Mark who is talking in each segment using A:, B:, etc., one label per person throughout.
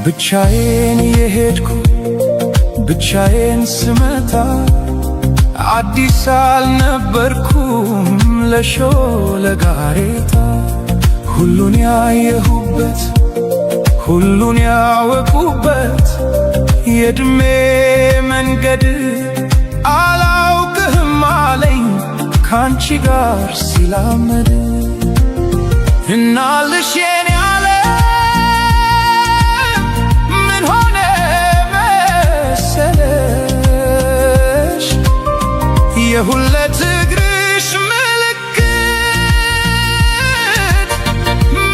A: ብቻዬን የሄድኩ ብቻዬን ስመታ አዲስ አልነበርኩም ለሾለጋሬታ ሁሉን ያየሁበት ሁሉን ያወቁበት የእድሜ መንገድ አላውቅህም አለኝ ካንቺ ጋር ሲላመድ እናልሽ የኔ ዓለም ምን ሆነ መሰለሽ የሁለት እግርሽ ምልክት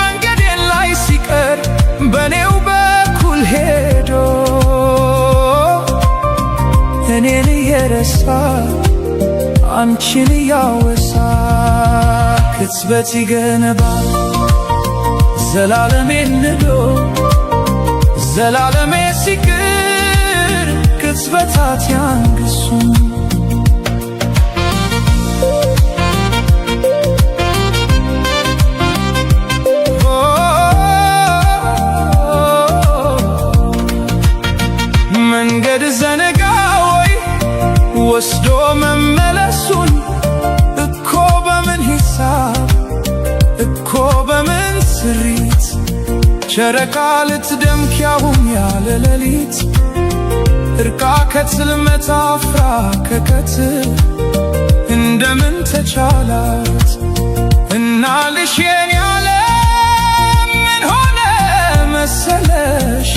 A: መንገዴን ላይ ሲቀር በኔው በኩል ሄዶ እኔን እየረሳ አንቺን እያወሳ ቅጽበት ይገነባል ዘላለሜን ንዶ ዘላለሜ ሲቅር ቅጽበታት ያንግሱ መንገድ ዘነጋ ወይ ወስዶ መመለሱን እኮ በምን ሂሳብ እኮ በምን ስሪት ጨረቃ ልትደምቅ ያሁን ያለ ሌሊት እርቃ ከጽልመት አፍራ ከቀትር እንደምን ተቻላት እናልሽ የኔ ዓለም ምን ሆነ መሰለሽ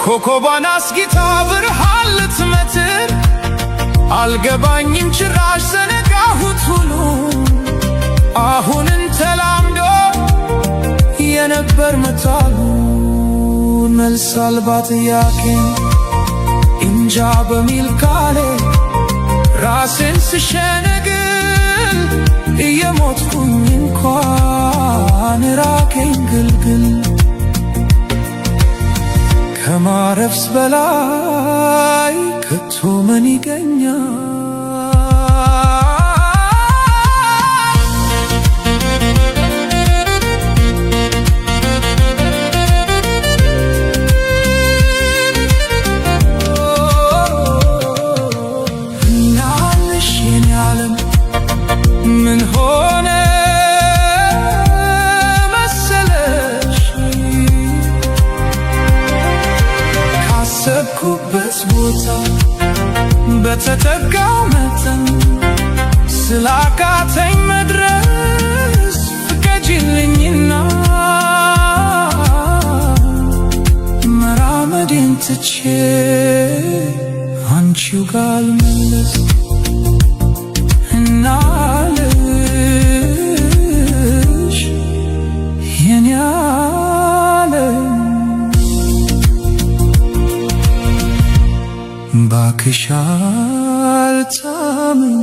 A: ኮከቧን አስጊታ ብርሃን ልትመትር አልገባኝም ጭራሽ ዘነጋሁት ሁሉ አሁንን ተላምዶ የነበር መታሉ መልስ አልባ ጥያቄን እንጃ በሚል ቃሌ ራሴን ስሸነግል እየሞትኩኝ እንኳን ራቀኝ ግልግል ከማረፍስ በላይ ከቶ ምን ይገኛል? እናልሽ የኔ ዓለም ምን ሆነ ካሰብኩበት ቦታ በተጠጋው መጠን ስላቃተኝ መድረስ ፍቀጂልኝና መራመዴን ትቼ አንቺው ጋር ልመለስ እናልሽ የኔ ዓለም ባክሽ አልታመን